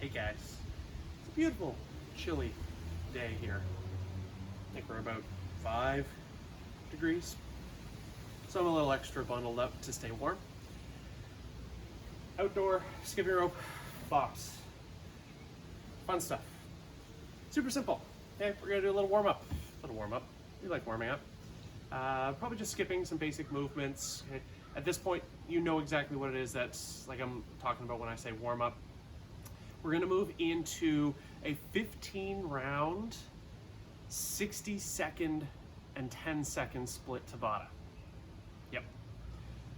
Hey guys, it's a beautiful, chilly day here. I think we're about 5 degrees. So I'm a little extra bundled up to stay warm. Outdoor skipping rope box. Fun stuff. Super simple. Okay, we're gonna do a little warm up. We like warming up. Probably just skipping some basic movements. Okay. At this point, you know exactly what it is that's like I'm talking about when I say warm up. We're gonna move into a 15 round, 60 second and 10 second split Tabata. Yep.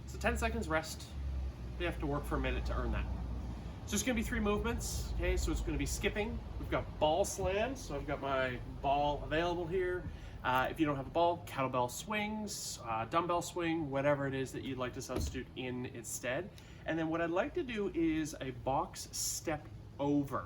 So 10 seconds rest. You have to work for a minute to earn that. So it's gonna be 3 movements. Okay, so it's gonna be skipping. We've got ball slams. So I've got my ball available here. If you don't have a ball, kettlebell swings, dumbbell swing, whatever it is that you'd like to substitute in instead. And then what I'd like to do is a box step over.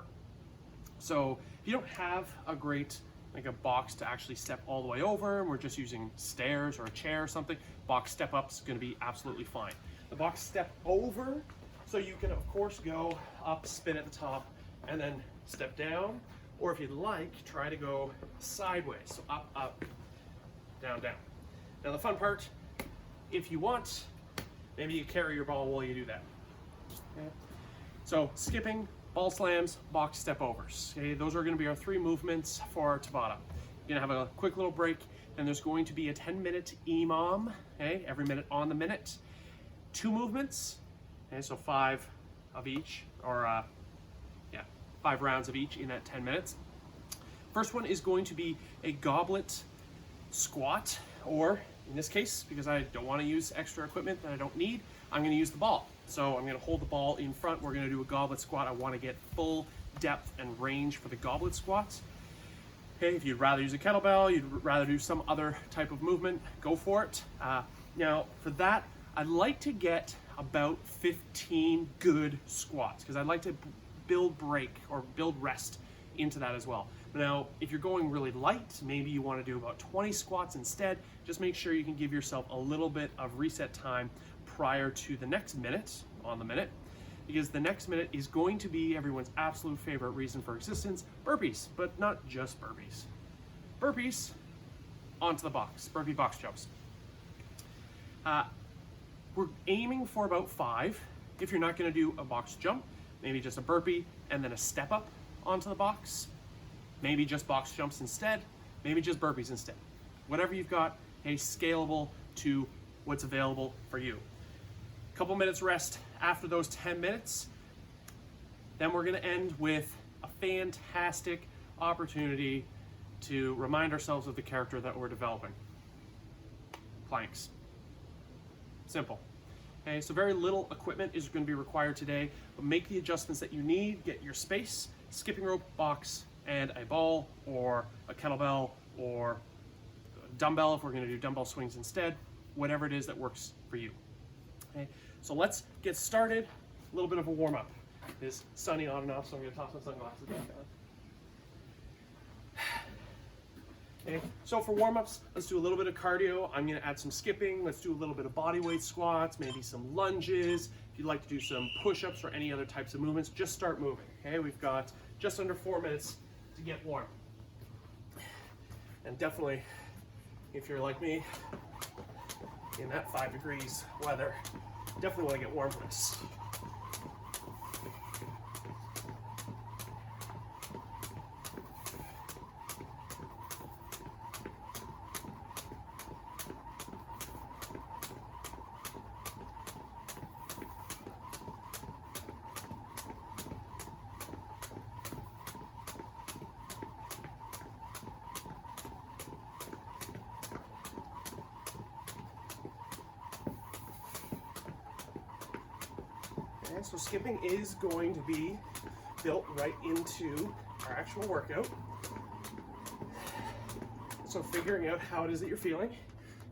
So if you don't have a great, like a box to actually step all the way over, and we're just using stairs or a chair or something, box step up is gonna be absolutely fine. The box step over, so you can of course go up, spin at the top, and then step down. Or if you'd like, try to go sideways. So up, up, down, down. Now the fun part, if you want, maybe you carry your ball while you do that. Okay. So skipping, ball slams, box step overs. Okay, those are gonna be our 3 movements for our Tabata. You're gonna have a quick little break, and there's going to be a 10-minute EMOM, okay, every minute on the minute. 2 movements, okay, so 5 of each, or 5 rounds of each in that 10 minutes. First one is going to be a goblet squat, or in this case, because I don't want to use extra equipment that I don't need, I'm going to use the ball. So I'm going to hold the ball in front. We're going to do a goblet squat. I want to get full depth and range for the goblet squats. Okay, if you'd rather use a kettlebell, you'd rather do some other type of movement, go for it. Now for that, I'd like to get about 15 good squats, because I'd like to build break or build rest into that as well. Now, if you're going really light, maybe you want to do about 20 squats instead. Just make sure you can give yourself a little bit of reset time prior to the next minute on the minute, because the next minute is going to be everyone's absolute favorite reason for existence, burpees, but not just burpees. Burpees onto the box, burpee box jumps. We're aiming for about 5. If you're not going to do a box jump, maybe just a burpee and then a step up onto the box. Maybe just box jumps instead. Maybe just burpees instead. Whatever you've got, hey, scalable to what's available for you. Couple minutes rest after those 10 minutes. Then we're gonna end with a fantastic opportunity to remind ourselves of the character that we're developing. Planks. Simple. Okay, so very little equipment is going to be required today, but make the adjustments that you need, get your space, skipping rope, box, and a ball, or a kettlebell, or a dumbbell if we're going to do dumbbell swings instead, whatever it is that works for you. Okay, so let's get started. A little bit of a warm up. It's sunny on and off, so I'm going to toss my sunglasses back on. Okay, so for warm-ups, let's do a little bit of cardio. I'm gonna add some skipping. Let's do a little bit of body weight squats, maybe some lunges. If you'd like to do some push-ups or any other types of movements, just start moving. Okay, we've got just under 4 minutes to get warm. And definitely, if you're like me, in that 5 degrees weather, definitely wanna get warm for this. Okay, so skipping is going to be built right into our actual workout. So figuring out how it is that you're feeling,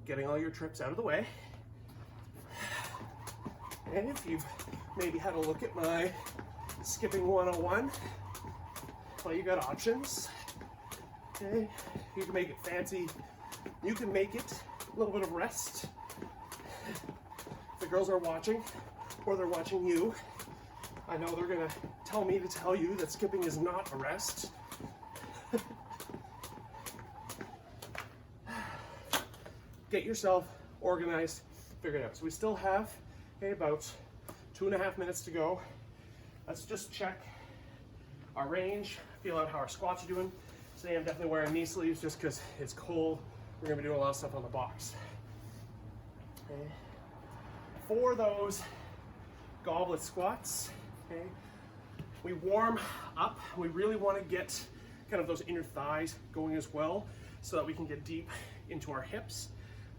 getting all your trips out of the way. And if you've maybe had a look at my skipping 101, well, you got options. Okay, you can make it fancy. You can make it a little bit of rest. If the girls are watching, or they're watching you, I know they're gonna tell me to tell you that skipping is not a rest. Get yourself organized, figure it out. So we still have about 2.5 minutes to go. Let's just check our range, feel out how our squats are doing. Today I'm definitely wearing knee sleeves just because it's cold. We're gonna be doing a lot of stuff on the box. Okay. For those goblet squats, okay, we warm up. We really want to get kind of those inner thighs going as well so that we can get deep into our hips,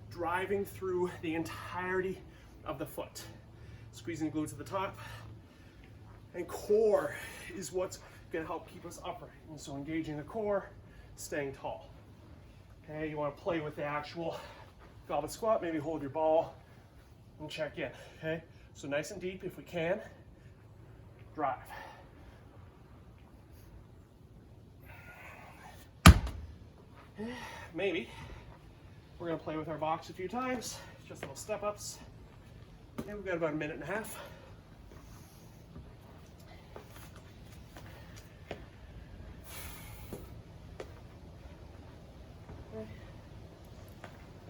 driving through the entirety of the foot. Squeezing the glutes at the top. And core is what's going to help keep us upright. And so engaging the core, staying tall. Okay, you want to play with the actual goblet squat, maybe hold your ball and check in. Okay, so nice and deep if we can. Drive. Maybe we're going to play with our box a few times, just little step ups. And we've got about 1.5 minutes.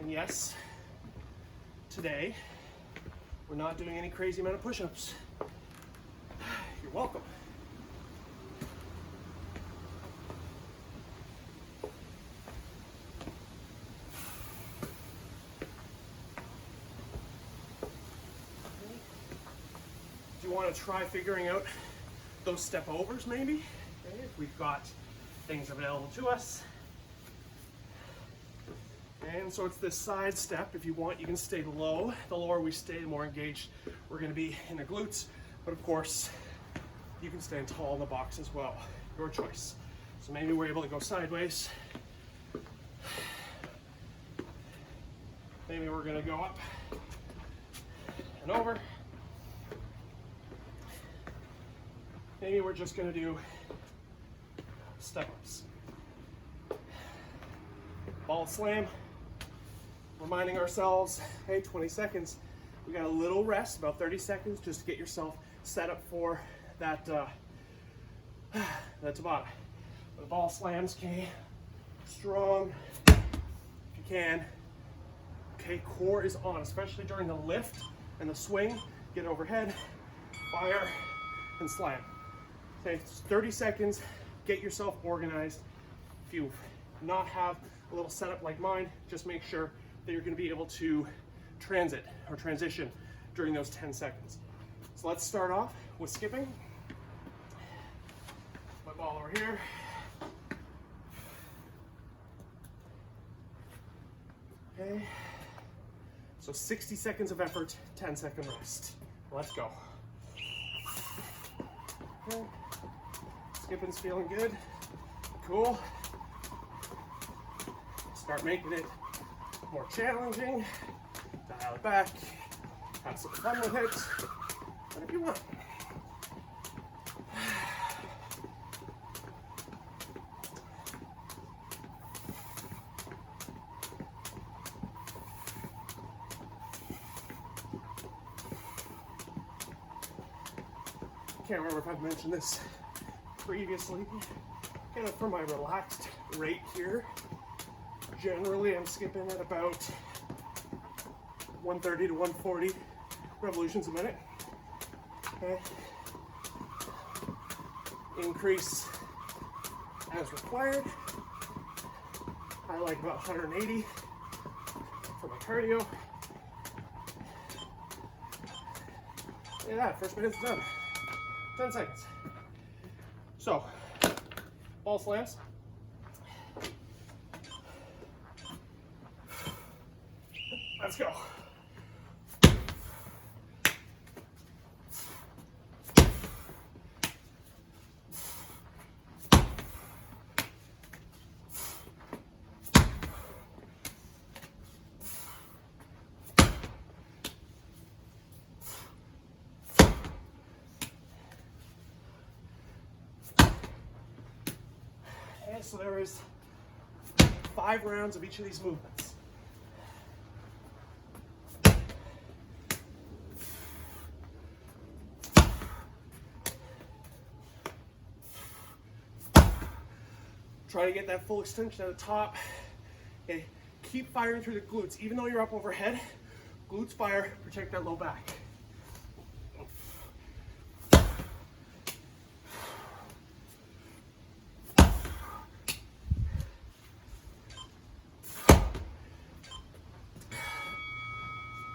And yes, today we're not doing any crazy amount of push-ups. You're welcome. Do you want to try figuring out those step overs maybe? Okay, if we've got things available to us. And so it's this side step. If you want, you can stay low. The lower we stay, the more engaged we're going to be in the glutes. But of course, you can stand tall in the box as well. Your choice. So maybe we're able to go sideways. Maybe we're going to go up and over. Maybe we're just going to do step-ups. Ball slam. Reminding ourselves, hey, 20 seconds. We got a little rest, about 30 seconds, just to get yourself set up for that that Tabata. The ball slams, okay, strong, if you can. Okay, core is on, especially during the lift and the swing. Get overhead, fire, and slam. Okay, 30 seconds, get yourself organized. If you not have a little setup like mine, just make sure that you're going to be able to transit or transition during those 10 seconds. So let's start off with skipping. My ball over here. Okay. So 60 seconds of effort, 10-second rest. Let's go. Okay. Skipping's feeling good. Cool. Start making it more challenging, dial it back, have some fun with it, whatever you want. Can't remember if I've mentioned this previously, kind of for my relaxed rate here. Generally, I'm skipping at about 130 to 140 revolutions a minute. Okay. Increase as required. I like about 180 for my cardio. Look at that, first minute's done. 10 seconds. So, ball slams. Let's go. Okay, so there is 5 rounds of each of these movements. Try to get that full extension at the top. Okay, keep firing through the glutes. Even though you're up overhead, glutes fire, protect that low back.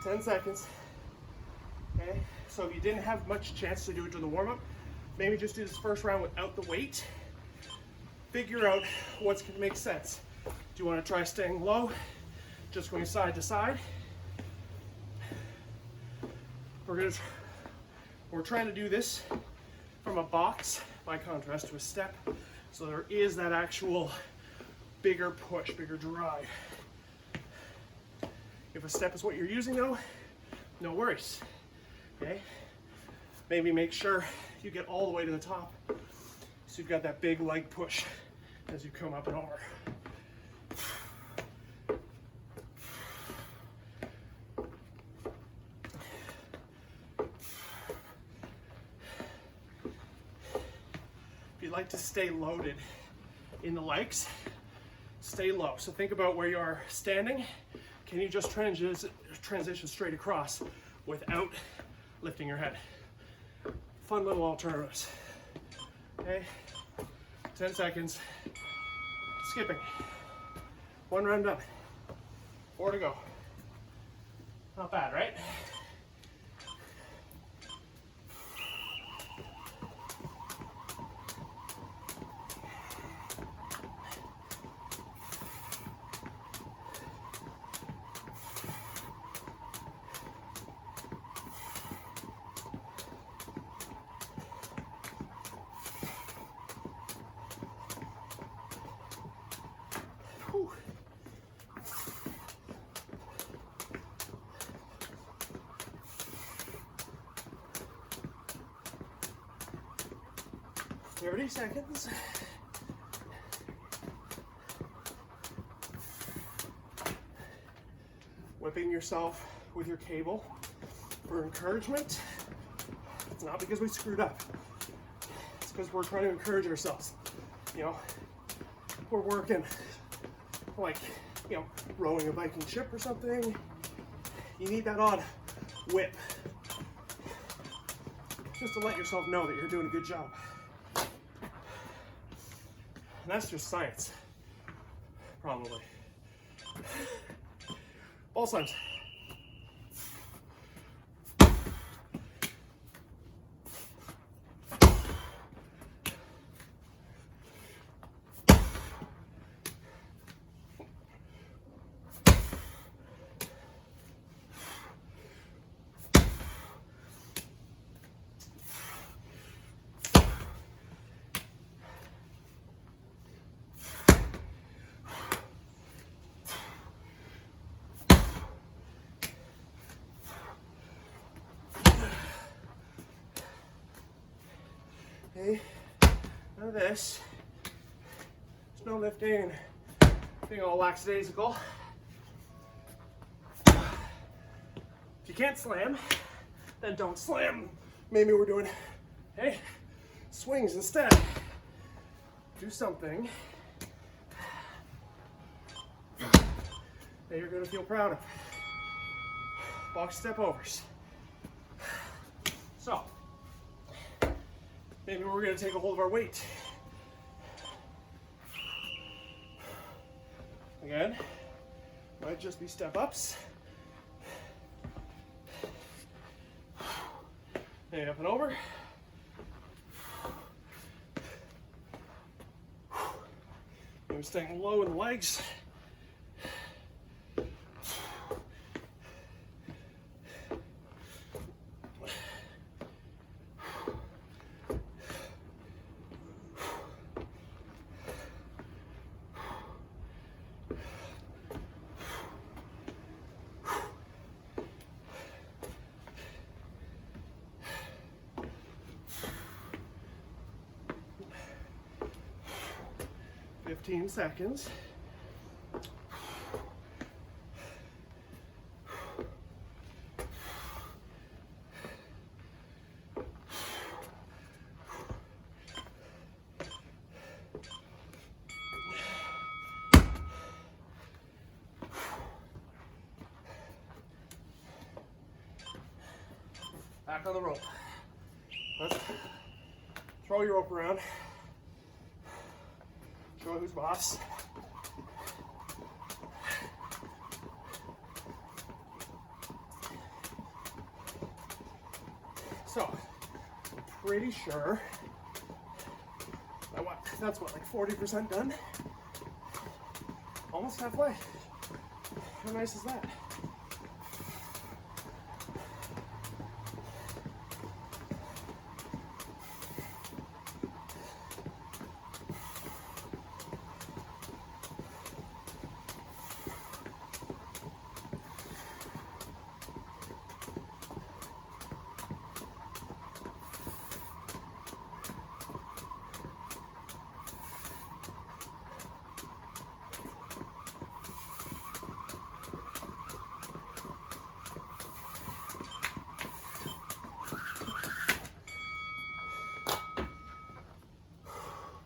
Ten seconds. Okay, so if you didn't have much chance to do it during the warm-up, maybe just do this first round without the weight. Figure out what's going to make sense. Do you want to try staying low, just going side to side? We're trying to do this from a box, by contrast to a step, so there is that actual bigger push, bigger drive. If a step is what you're using though, no worries, okay? Maybe make sure you get all the way to the top so you've got that big leg push as you come up and over. If you'd like to stay loaded in the legs, stay low. So think about where you are standing. Can you just transition straight across without lifting your head? Fun little alternatives. Okay, 10 seconds. Skipping. One round done. 4 to go. Not bad, right? Whew. Thirty seconds. Whipping yourself with your cable for encouragement. It's not because we screwed up. It's because we're trying to encourage ourselves. You know, we're working like, you know, rowing a Viking ship or something. You need that odd whip just to let yourself know that you're doing a good job. And that's just science, probably. Ball slams. Okay, now this, there's no lifting and being all lackadaisical. If you can't slam, then don't slam. Maybe we're doing, hey, swings instead. Do something that you're gonna feel proud of. Box step overs. So, maybe we're going to take a hold of our weight. Again, might just be step ups. And up and over. Maybe staying low in the legs. Fifteen seconds. back on the rope. Let's throw your rope around. Show who's boss. So, I'm pretty sure that that's what, like 40% done? Almost halfway. How nice is that?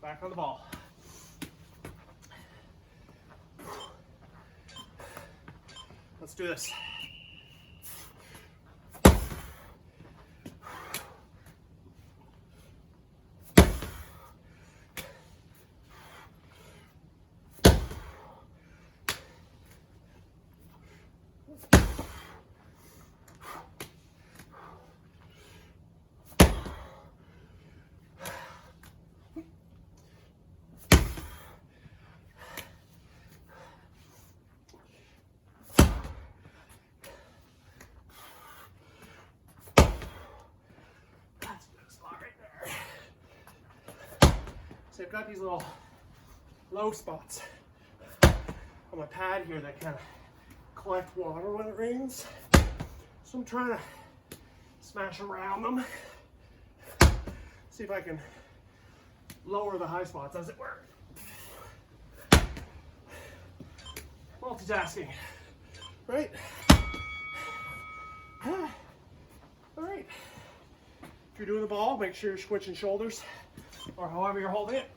Back on the ball. Let's do this. So I've got these little low spots on my pad here that kind of collect water when it rains. So I'm trying to smash around them. See if I can lower the high spots, as it were. Multitasking, right? All right. If you're doing the ball, make sure you're switching shoulders, or however you're holding it.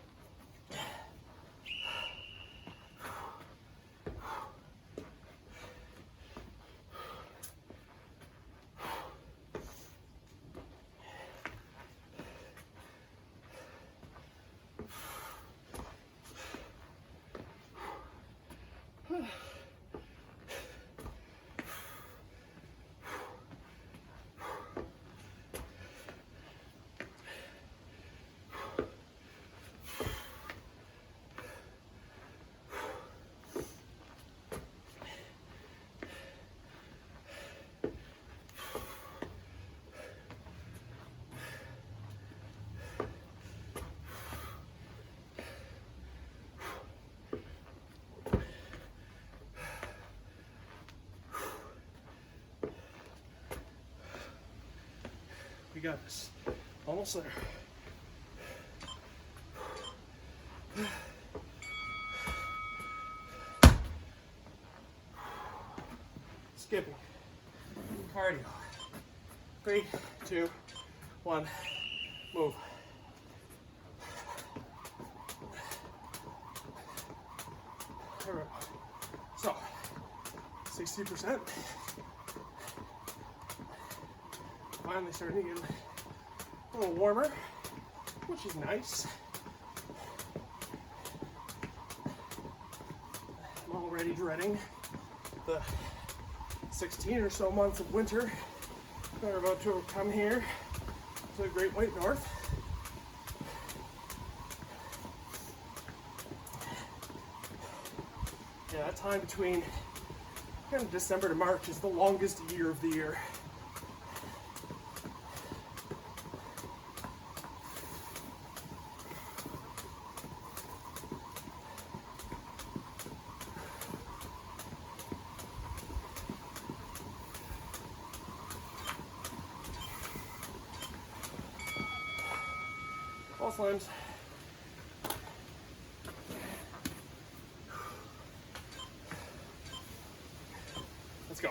We got this. Almost there. Skipping. Cardio. 3, 2, 1. Move. All right. So, 60%. Finally starting to get a little warmer, which is nice. I'm already dreading the 16 or so months of winter that are about to come here to the Great White North. Yeah, that time between kind of December to March is the longest year of the year. All slimes. Let's go.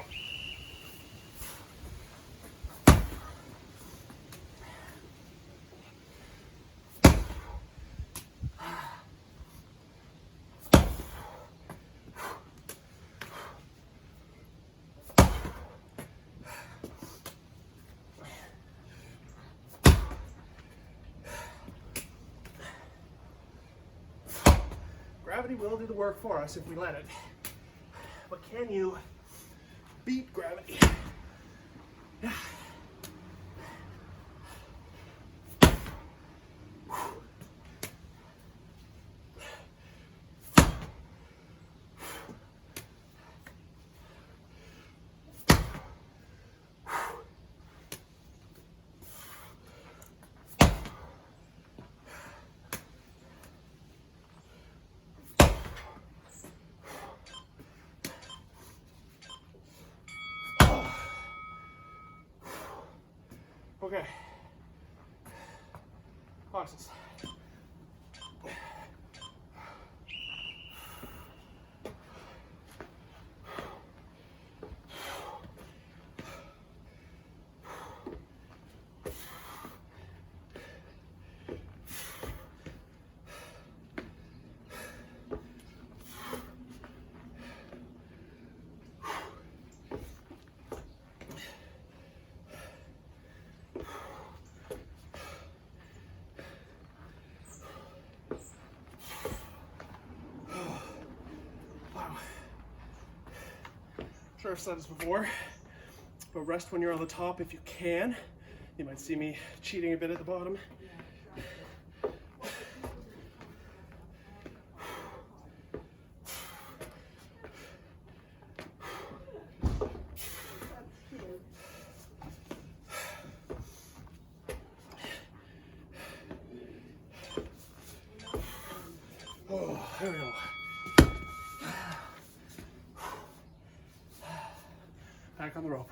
gravity will do the work for us if we let it. But can you beat gravity? Yeah. Okay. Boxes. Sure, I've said this before, but rest when you're on the top if you can. You might see me cheating a bit at the bottom. Oh, there we go. Back on the rope.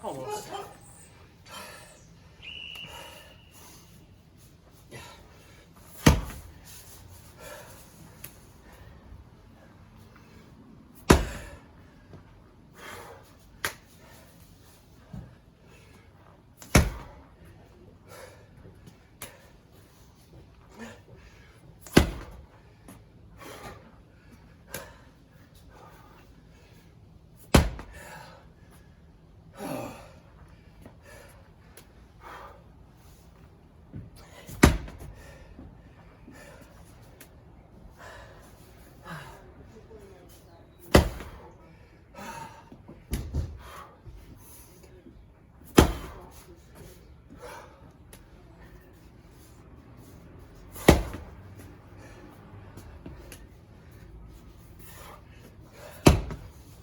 Almost.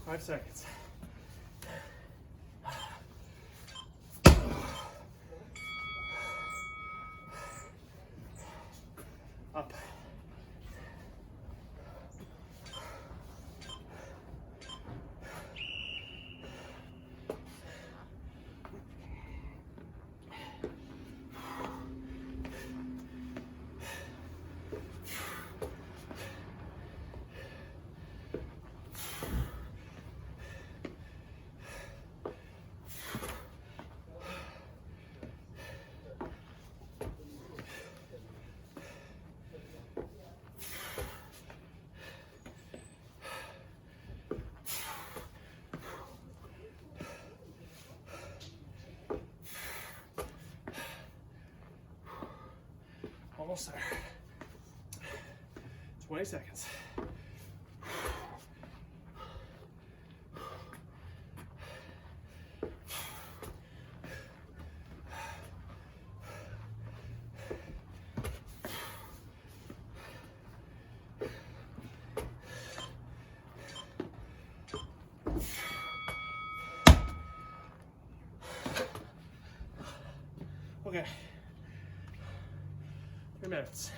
Five seconds. Up. Almost there. 20 seconds. Okay. 3 minutes.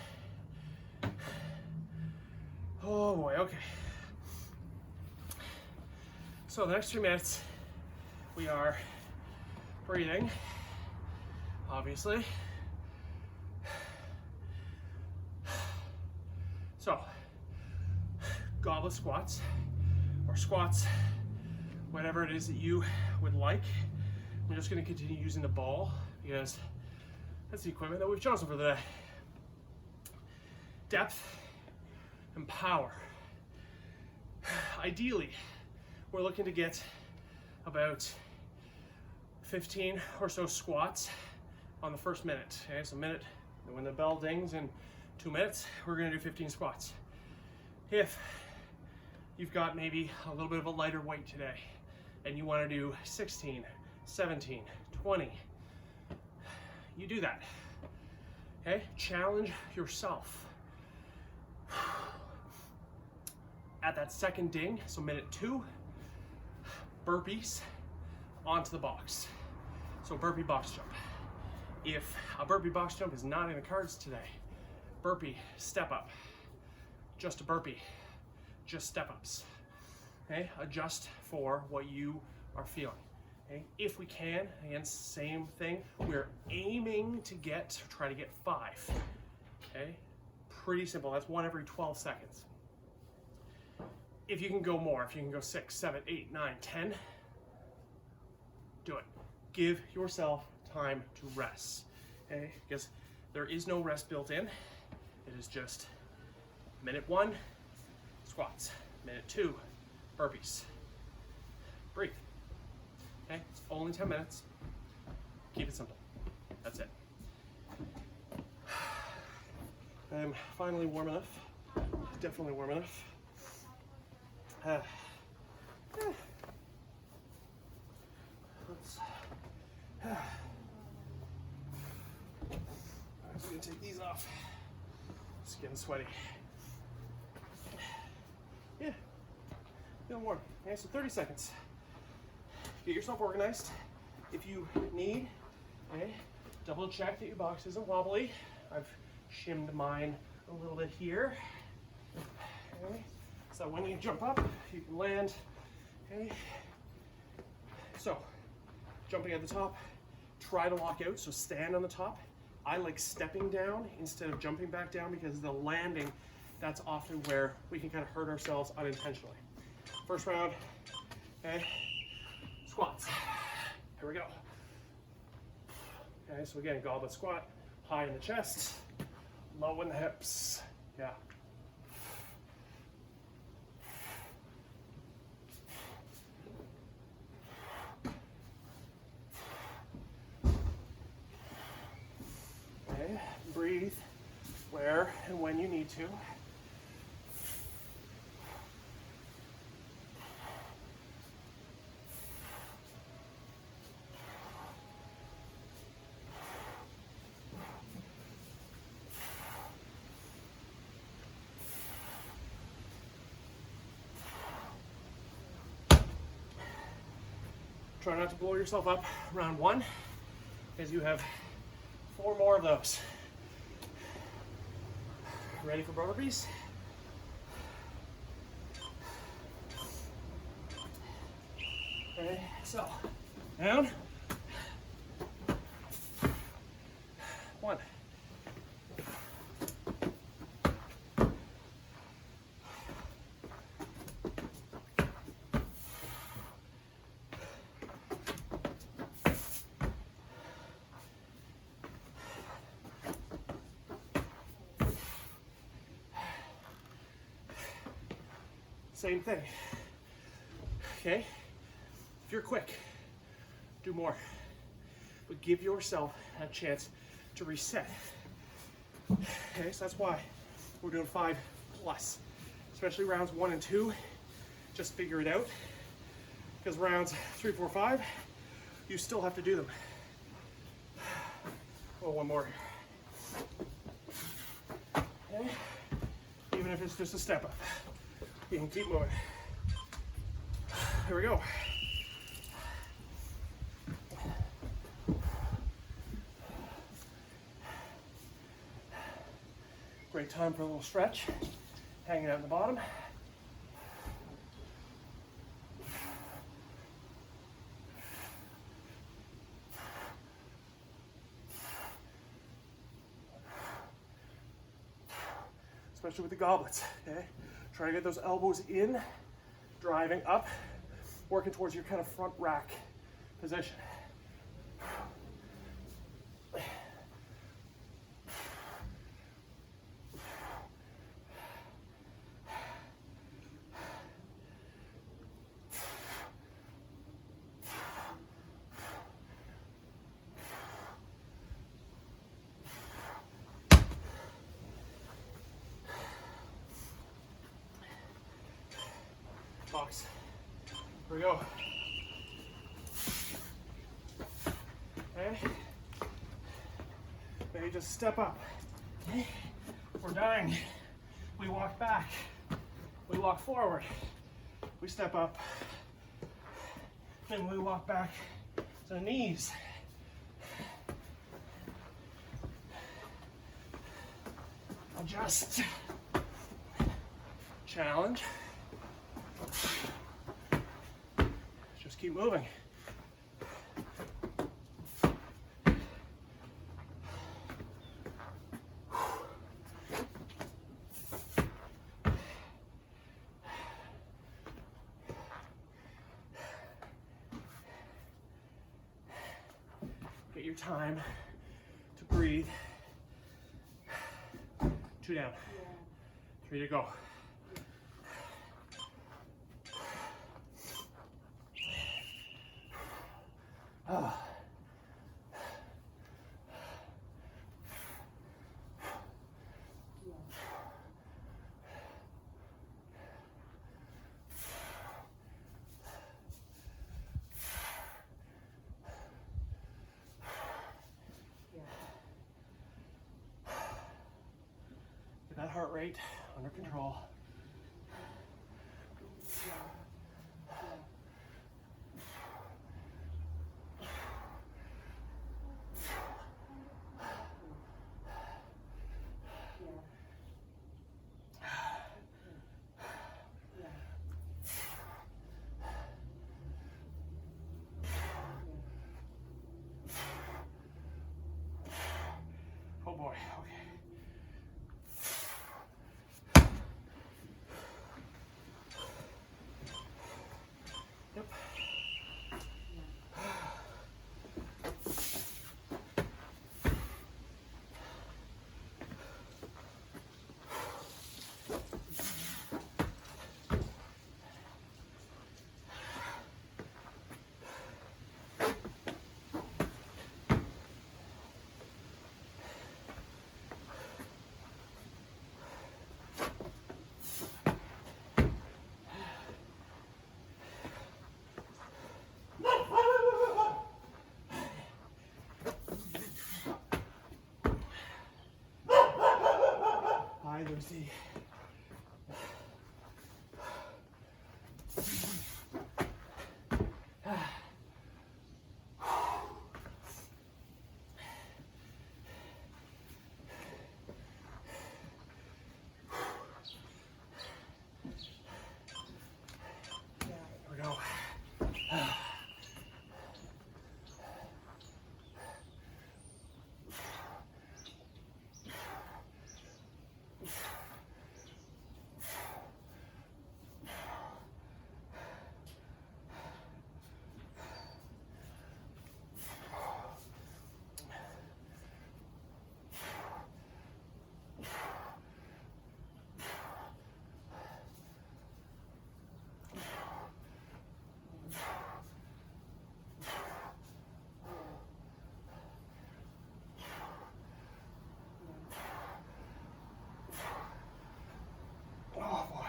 Oh boy, okay. So the next 3 minutes, we are breathing, obviously. So, goblet squats, or squats, whatever it is that you would like. I'm just gonna continue using the ball because that's the equipment that we've chosen for the day. Depth and power. Ideally, we're looking to get about 15 or so squats on the first minute. Okay, so minute, and when the bell dings in 2 minutes, we're gonna do 15 squats. If you've got maybe a little bit of a lighter weight today and you wanna do 16, 17, 20, you do that. Okay, challenge yourself. At that second ding, so minute 2, burpees onto the box. So burpee box jump. If a burpee box jump is not in the cards today, burpee, step up. Just a burpee, just step ups. Okay, adjust for what you are feeling. Okay, if we can, again, same thing, we're aiming to try to get 5. Okay, pretty simple, that's 1 every 12 seconds. If you can go more, if you can go 6, 7, 8, 9, 10, do it. Give yourself time to rest, okay? Because there is no rest built in. It is just minute 1, squats. Minute 2, burpees. Breathe, okay? It's only 10 minutes. Keep it simple. That's it. I'm finally warm enough. Definitely warm enough. I'm just gonna take these off. It's getting sweaty. Yeah, feeling warm. Okay, so 30 seconds. Get yourself organized. If you need, okay, double check that your box isn't wobbly. I've shimmed mine a little bit here. Okay. So when you jump up, you can land, okay? So, jumping at the top, try to lock out, so stand on the top. I like stepping down instead of jumping back down because the landing, that's often where we can kind of hurt ourselves unintentionally. First round, okay, squats. Here we go. Okay, so again, goblet squat, high in the chest, low in the hips, yeah. Okay, breathe where and when you need to. Try not to blow yourself up. Round 1, as you have 4 more of those. Ready for burpees? Okay, so down. 1. Same thing. Okay, if you're quick, do more, but give yourself a chance to reset. Okay, so that's why we're doing 5+, especially rounds 1 and 2. Just figure it out, because rounds 3, 4, 5, you still have to do them. Oh, 1 more. Okay, even if it's just a step up. You can keep moving. Here we go. Great time for a little stretch, hanging out in the bottom. Especially with the goblets, okay? Try to get those elbows in, driving up, working towards your kind of front rack position. Box. Here we go. Okay. Maybe just step up. Okay. We're dying. We walk back. We walk forward. We step up. Then we walk back to the knees. Adjust. Challenge. Just keep moving. Get your time to breathe. 2 down. 3 to go. Get that heart rate under control. Oh boy, okay. Yep. Hi, Lucy. Here we go. Oh boy.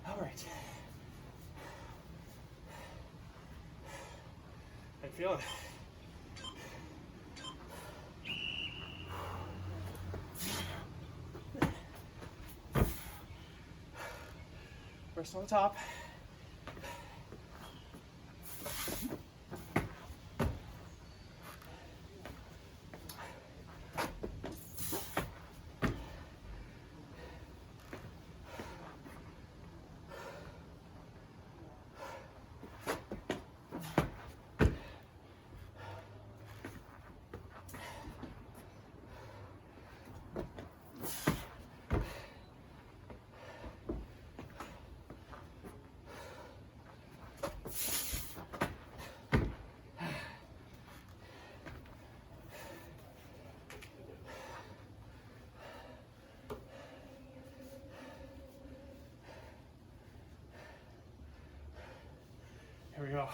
All right. I feel it. Wrist on the top. go.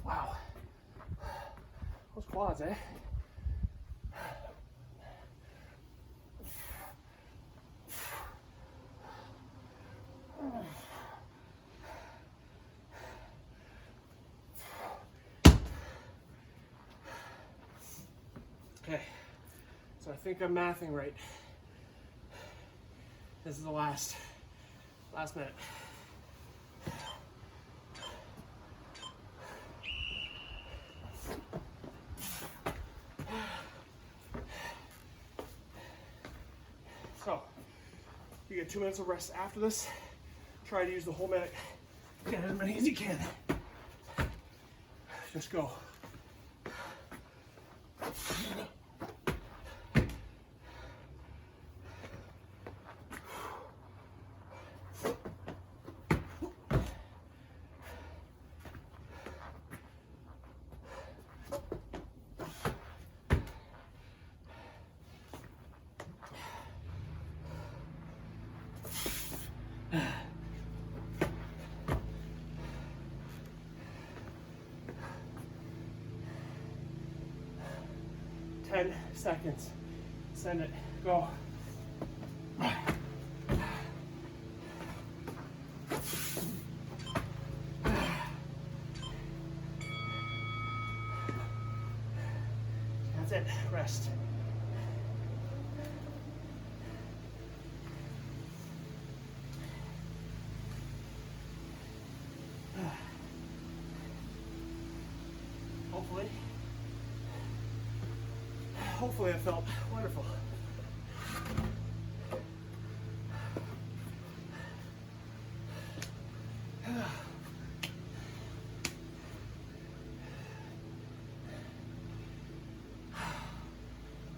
Wow. Those quads, eh? Okay, so I think I'm mathing right. This is the last minute. So, you get 2 minutes of rest after this. Try to use the whole minute. Get as many as you can. Just go. Ten seconds. Send it. Go. That's it. Rest. Hopefully it felt wonderful.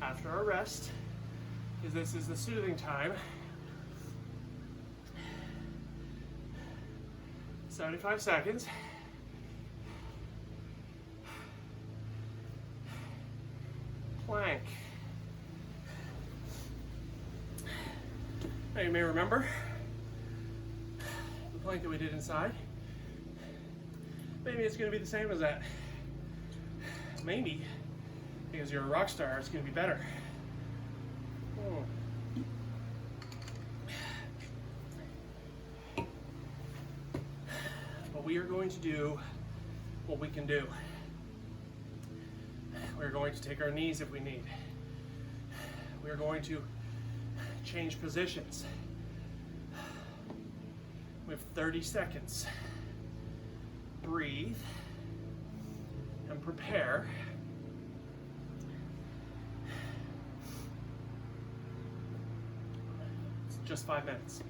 After our rest, because this is the soothing time, 75 seconds. Plank. Now you may remember the plank that we did inside. Maybe it's going to be the same as that. Maybe, because you're a rock star, it's going to be better. But we are going to do what we can do. We're going to take our knees if we need. We're going to change positions. We have 30 seconds. Breathe and prepare. It's just 5 minutes.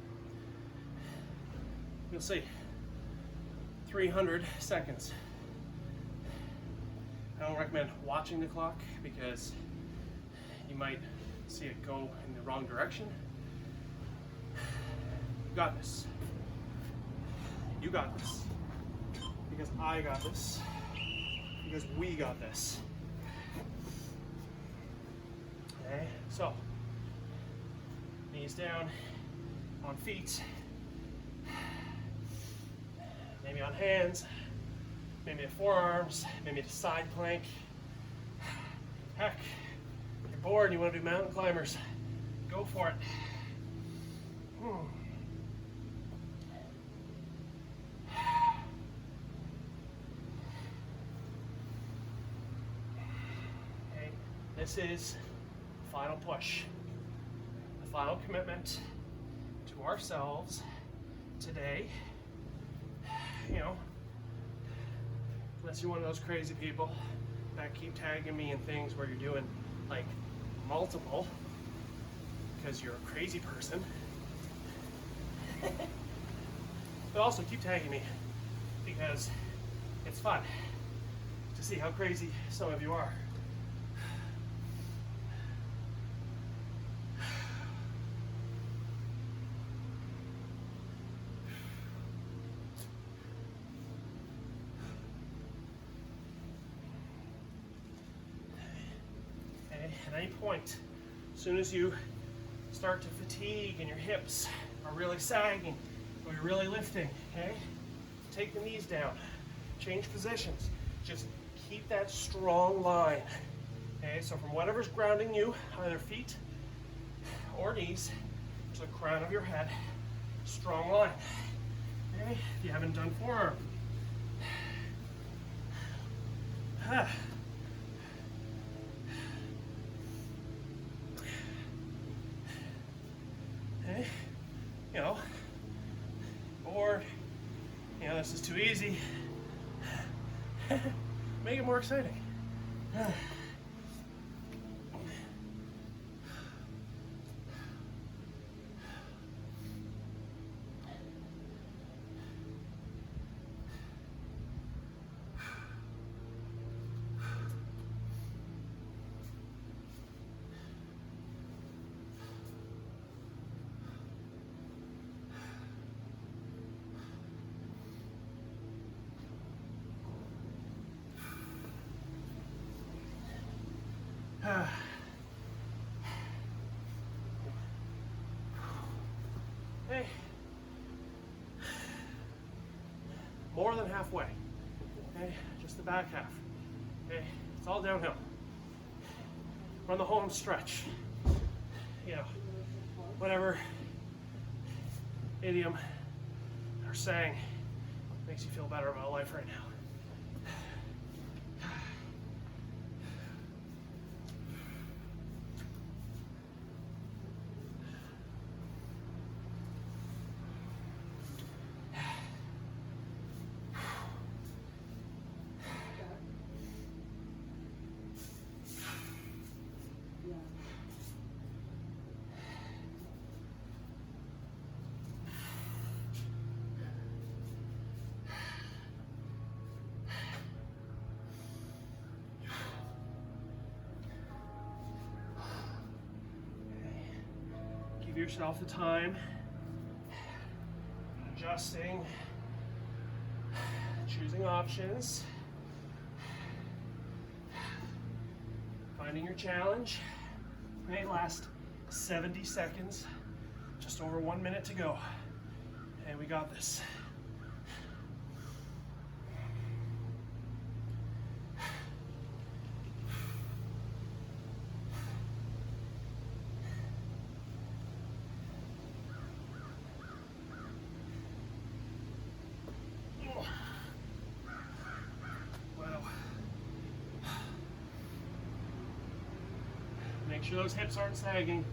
You'll see. 300 seconds. I don't recommend watching the clock because you might see it go in the wrong direction. You got this. You got this. Because I got this. Because we got this. Okay, so knees down, on feet, maybe on hands. Maybe at forearms, maybe at a side plank. Heck, if you're bored and you want to do mountain climbers, go for it. Okay, this is the final push, the final commitment to ourselves today. You know, unless you're one of those crazy people that keep tagging me in things where you're doing like multiple because you're a crazy person, But also keep tagging me, because it's fun to see how crazy some of you are. At any point, as soon as you start to fatigue and your hips are really sagging or you're really lifting, okay, take the knees down, change positions, just keep that strong line, okay, so from whatever's grounding you, either feet or knees, to the crown of your head, strong line, okay, if you haven't done forearm, okay, you know, bored, you know, this is too easy. Make it more exciting. Hey, more than halfway. Okay, just the back half. Okay, it's all downhill. Run the home stretch. You know, whatever idiom or saying makes you feel better about life right now. Give yourself the time, adjusting, choosing options, finding your challenge. Okay, last 70 seconds, just over 1 minute to go. And we got this. Make sure those hips aren't sagging.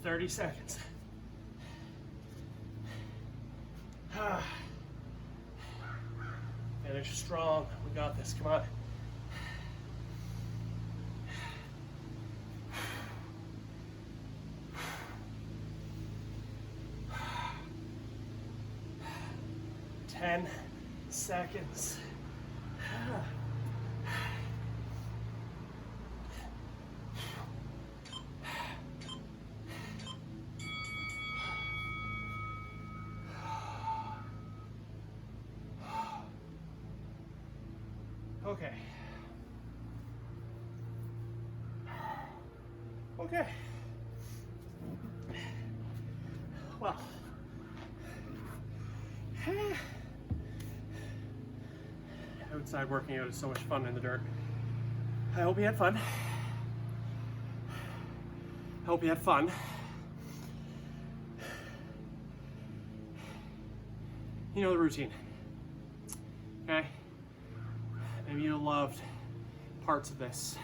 30 seconds. Finish strong. We got this. Come on. Ten seconds. Okay. Okay. Well. Outside working out is so much fun in the dirt. I hope you had fun. I hope you had fun. You know the routine. Okay? Maybe you loved parts of this.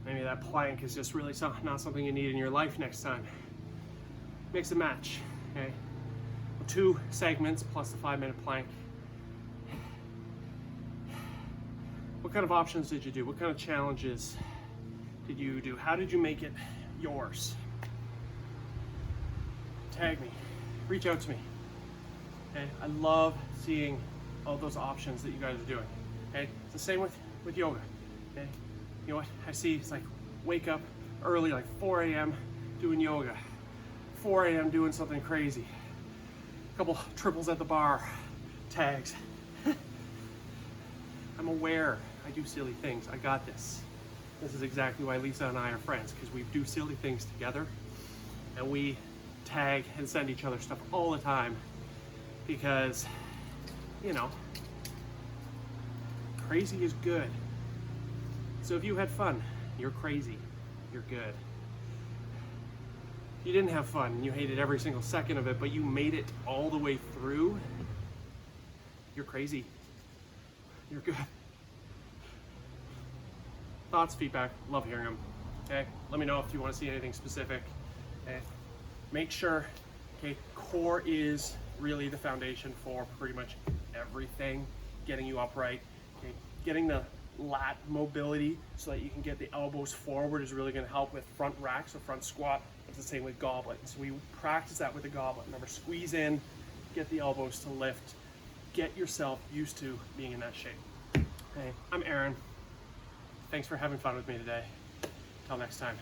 Maybe that plank is just really not something you need in your life next time. Mix and match, okay? 2 segments plus the 5-minute plank. What kind of options did you do? What kind of challenges did you do? How did you make it yours? Tag me, reach out to me. Okay, I love seeing all those options that you guys are doing. Okay, it's the same with yoga. Okay, you know what I see? It's like wake up early, like 4 a.m. doing yoga, 4 a.m. doing something crazy, a couple triples at the bar, tags. I'm aware I do silly things. I got this. This is exactly why Lisa and I are friends, because we do silly things together and we tag and send each other stuff all the time because, you know, crazy is good. So if you had fun, you're crazy, you're good. If you didn't have fun and you hated every single second of it, but you made it all the way through, you're crazy, you're good. Thoughts, feedback, love hearing them. Okay, let me know if you want to see anything specific. Okay, make sure, okay, core is really the foundation for pretty much everything. Getting you upright, okay, getting the lat mobility so that you can get the elbows forward is really going to help with front racks or front squat. It's the same with goblet. So we practice that with the goblet. Remember, squeeze in, get the elbows to lift, get yourself used to being in that shape. Okay, I'm Aaron. Thanks for having fun with me today. Till next time.